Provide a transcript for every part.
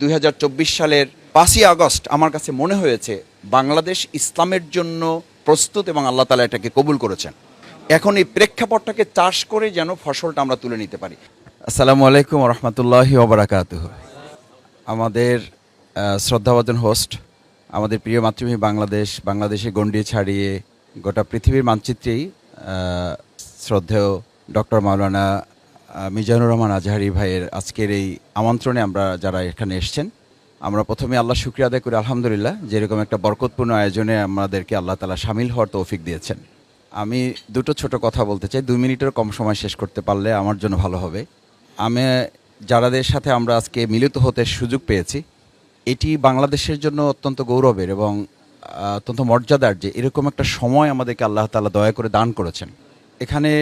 2024 সালের 5ই আগস্ট আমার কাছে মনে হয়েছে বাংলাদেশ ইসলামের জন্য প্রস্তুত এবং আল্লাহ তাআলা এটাকে কবুল করেছেন। এখন এই প্রেক্ষাপটটাকে চাষ করে যেন ফসলটা আমরা তুলে নিতে পারি। আসসালামু আলাইকুম ওয়া রাহমাতুল্লাহি ওয়া বারাকাতুহু। আমাদের শ্রদ্ধাভাজন হোস্ট, আমাদের প্রিয় মাতৃভূমি বাংলাদেশে গণ্ডি ছাড়িয়ে গোটা পৃথিবীর মানচিত্রেই শ্রদ্ধেয় ডক্টর মাওলানা মিজানুর রহমান আজহারি ভাইয়ের আজকের এই আমন্ত্রণে আমরা যারা এখানে এসেছেন, আমরা প্রথমে আল্লাহ শুকরিয়া আদায় করি আলহামদুলিল্লাহ, যেরকম একটা বরকতপূর্ণ আয়োজনে আমাদেরকে আল্লাহ তাআলা শামিল হওয়ার তৌফিক দিয়েছেন। আমি দুটো ছোট কথা বলতে চাই, 2 মিনিটের কম সময় শেষ করতে পারলে আমার জন্য ভালো হবে। আমি যারাদের সাথে আমরা আজকে মিলিত হতে সুযোগ পেয়েছি, এটি বাংলাদেশের জন্য অত্যন্ত গৌরবের এবং অত্যন্ত মর্যাদার যে এরকম একটা সময় আমাদেরকে আল্লাহ তাআলা দয়া করে দান করেছেন। এখানে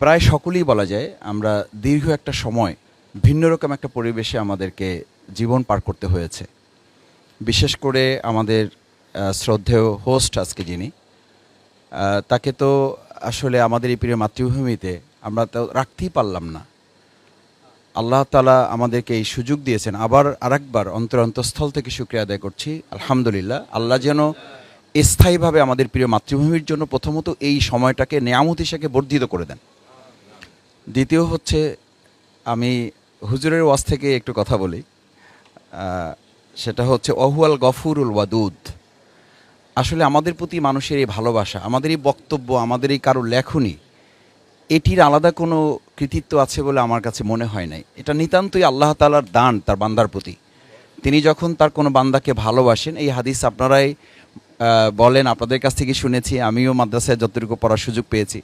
প্রায় সকলেই বলা যায় আমরা দীর্ঘ একটা সময় ভিন্ন রকম একটা পরিবেশে আমাদেরকে জীবন পার করতে হয়েছে। বিশেষ করে আমাদের শ্রদ্ধেয় হোস্ট আজকে যিনি, তাকে তো আসলে আমাদের এই প্রিয় মাতৃভূমিতে আমরা তো রাখতেই পারলাম না। আল্লাহ তাআলা আমাদেরকে এই সুযোগ দিয়েছেন। আবার আরেকবার অন্তঃস্থল থেকে শুকরিয়া আদায় করছি আলহামদুলিল্লাহ। আল্লাহ যেন স্থায়ীভাবে আমাদের প্রিয় মাতৃভূমির জন্য প্রথমত এই সময়টাকে নেয়ামত হিসেবে বর্ধিত করে দেন। দ্বিতীয় হচ্ছে, আমি হুজুরের ওয়াজ থেকে একটু কথা বলি, সেটা হচ্ছে অহুয়াল গফুরুল ওয়াদুদ। আসলে আমাদের প্রতি মানুষের এই ভালোবাসা, আমাদের এই বক্তব্য, আমাদের এই কারো লেখনী, এটির আলাদা কোনো কৃতিত্ব আছে বলে আমার কাছে মনে হয় নাই। এটা নিতান্তই আল্লাহ তাআলার দান তার বান্দার প্রতি। তিনি যখন তার কোনো বান্দাকে ভালোবাসেন, এই হাদিস আপনারাই বলেন, আপনাদের কাছ থেকে শুনেছি, আমিও মাদ্রাসায় যতটুকু পড়ার সুযোগ পেয়েছি,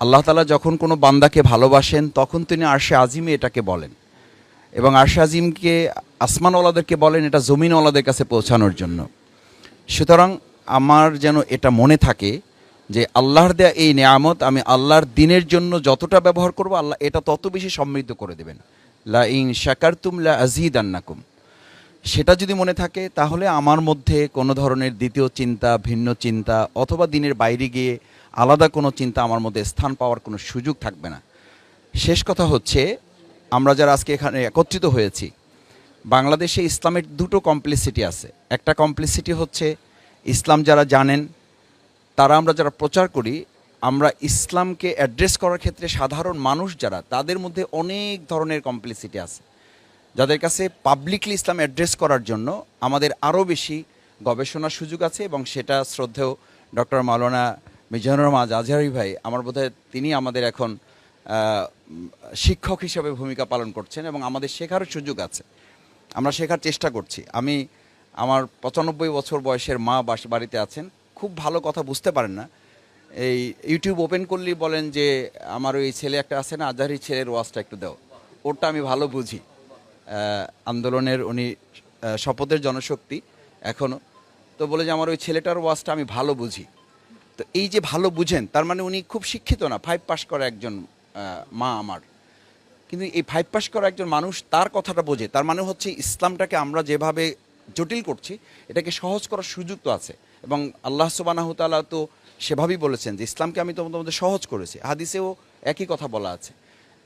আল্লাহ তাআলা যখন কোনো বান্দাকে ভালোবাসেন তখন তিনি আরশে আজিমে এটাকে বলেন, এবং আরশে আজিমকে আসমানওয়ালাদেরকে বলেন এটা জমিনওয়ালাদের কাছে পৌঁছানোর জন্য। সুতরাং আমার যেন এটা মনে থাকে যে আল্লাহর দেয়া এই নেয়ামত আমি আল্লাহর দিনের জন্য যতটা ব্যবহার করব, আল্লাহ এটা তত বেশি সমৃদ্ধ করে দেবেন। লা ইন শাকারতুম লা আযীদান্নাকুম। সেটা যদি মনে থাকে তাহলে আমার মধ্যে কোনো ধরনের দ্বিতীয় চিন্তা, ভিন্ন চিন্তা অথবা দিনের বাইরে গিয়ে আলাদা কোনো চিন্তা আমার মধ্যে স্থান পাওয়ার কোনো সুযোগ থাকবে না। শেষ কথা হচ্ছে, আমরা যারা আজকে এখানে একত্রিত হয়েছি, বাংলাদেশে ইসলামের দুটো কমপ্লিসিটি আছে। একটা কমপ্লিসিটি হচ্ছে ইসলাম যারা জানেন তারা, আমরা যারা প্রচার করি, আমরা ইসলামকে অ্যাড্রেস করার ক্ষেত্রে সাধারণ মানুষ যারা, তাদের মধ্যে অনেক ধরনের কমপ্লিসিটি আছে, যাদের কাছে পাবলিকলি ইসলাম অ্যাড্রেস করার জন্য আমাদের আরও বেশি গবেষণার সুযোগ আছে। এবং সেটা শ্রদ্ধেয় ডক্টর মাওলানা মিজানুর রহমান আজহারি ভাই, আমার বোধহয় তিনি আমাদের এখন শিক্ষক হিসেবে ভূমিকা পালন করছেন এবং আমাদের শেখারও সুযোগ আছে, আমরা শেখার চেষ্টা করছি। আমার 95 বছর বয়সের মা বাড়িতে আছেন, খুব ভালো কথা বুঝতে পারেন না, এই ইউটিউব ওপেন করলেই বলেন যে আমার ওই ছেলে একটা আছে না, আজহারি ছেলের ওয়াজটা একটু দাও, ওরটা আমি ভালো বুঝি। আন্দোলনের উনি শপথের জনশক্তি এখনও, তো বলে যে আমার ওই ছেলেটার ওয়াজটা আমি ভালো বুঝি। তো এই যে ভালো বুঝেন, তার মানে উনি খুব শিক্ষিত না, 5 পাস করা একজন মা আমার। কিন্তু এই 5 পাস করা একজন মানুষ তার কথাটা বোঝে, তার মানে হচ্ছে ইসলামটাকে আমরা যেভাবে জটিল করছি এটাকে সহজ করার সুযোগ তো আছে। এবং আল্লাহ সুবহানাহু ওয়া তাআলা তো সেভাবেই বলেছেন যে ইসলামকে আমি তোমাদের সহজ করেছি, হাদিসেও একই কথা বলা আছে।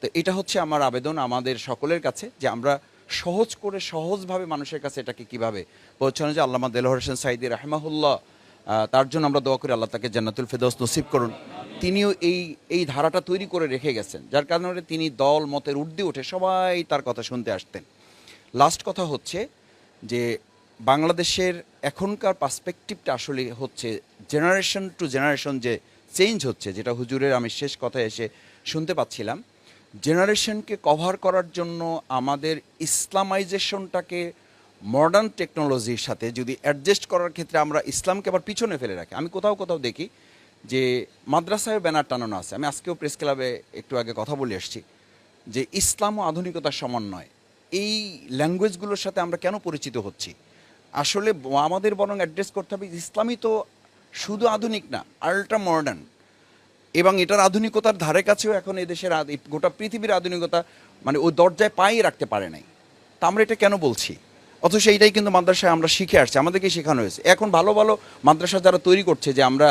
তো এটা হচ্ছে আমার আবেদন আমাদের সকলের কাছে, যে আমরা সহজ করে সহজভাবে মানুষের কাছে এটাকে কীভাবে পৌঁছানো যায়। আল্লামা দেলোয়ার হোসেন সাঈদী রাহিমাহুল্লাহ, তার জন্য আমরা দোয়া করি আল্লাহ তাকে জান্নাতুল ফেরদৌস নসিব করুন। তিনিও এই ধারাটা তৈরি করে রেখে গেছেন, যার কারণে তিনি দল মতের ঊর্ধ্বে উঠে সবাই তার কথা শুনতে আসতেন। লাস্ট কথা হচ্ছে যে বাংলাদেশের এখনকার পার্সপেক্টিভটা আসলে হচ্ছে জেনারেশন টু জেনারেশন যে চেঞ্জ হচ্ছে, যেটা হুজুরের আমি শেষ কথায় এসে শুনতে পাচ্ছিলাম, জেনারেশনকে কভার করার জন্য আমাদের ইসলামাইজেশনটাকে মডার্ন টেকনোলজির সাথে যদি অ্যাডজাস্ট করার ক্ষেত্রে আমরা ইসলামকে আবার পিছনে ফেলে রাখি। আমি কোথাও দেখি যে মাদ্রাসায় ব্যানার টানানো আছে, আমি আজকেও প্রেস ক্লাবে একটু আগে কথা বলে এসেছি যে ইসলাম ও আধুনিকতার সমন্বয়। এই ল্যাঙ্গুয়েজগুলোর সাথে আমরা কেন পরিচিত হচ্ছি? আসলে আমাদের বরং অ্যাড্রেস করতে হবে ইসলামই তো শুধু আধুনিক না, আল্ট্রা মডার্ন, এবং এটার আধুনিকতার ধারে কাছেও এখন এদেশের গোটা পৃথিবীর আধুনিকতা মানে ওই দরজায় পাই রাখতে পারে নাই। তা আমরা এটা কেন বলছি? অথচ এইটাই কিন্তু মাদ্রাসায় আমরা শিখে আসছি, আমাদেরকে শেখানো হয়েছে। এখন ভালো ভালো মাদ্রাসা যারা তৈরি করছে যে আমরা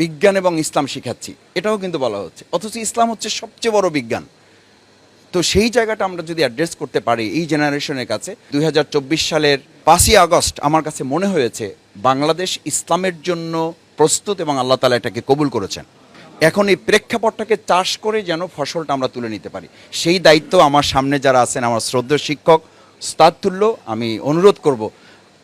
বিজ্ঞান এবং ইসলাম শিখাচ্ছি, এটাও কিন্তু বলা হচ্ছে, অথচ ইসলাম হচ্ছে সবচেয়ে বড় বিজ্ঞান। তো সেই জায়গাটা আমরা যদি অ্যাড্রেস করতে পারি এই জেনারেশনের কাছে, 2024 সালের 5ই আগস্ট আমার কাছে মনে হয়েছে বাংলাদেশ ইসলামের জন্য প্রস্তুত এবং আল্লাহ তাআলা এটাকে কবুল করেছেন। এখন এই প্রেক্ষাপটটাকে চাষ করে যেন ফসলটা আমরা তুলে নিতে পারি, সেই দায়িত্ব আমার সামনে যারা আছেন, আমার শ্রদ্ধেয় শিক্ষক উস্তাদ তুল্য, আমি অনুরোধ করব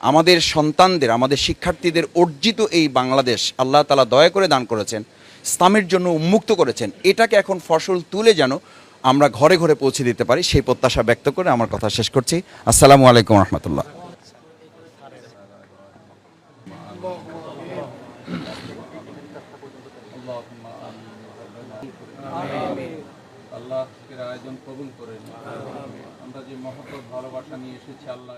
আমাদের সন্তানদের, আমাদের শিক্ষার্থীদের অর্জিত এই বাংলাদেশ আল্লাহ তাআলা দয়া করে দান করেছেন, ইসলামের জন্য উন্মুক্ত করেছেন, এটাকে এখন ফসল তুলে যেন আমরা ঘরে ঘরে পৌঁছে দিতে পারি, সেই প্রত্যাশা ব্যক্ত করে আমার কথা শেষ করছি। আসসালামু আলাইকুম রহমতুল্লাহ। আল্লাহ আজকের আয়োজন কবুল করেন। আমরা যে মহব্বত ভালোবাসা নিয়ে এসেছি, আল্লাহ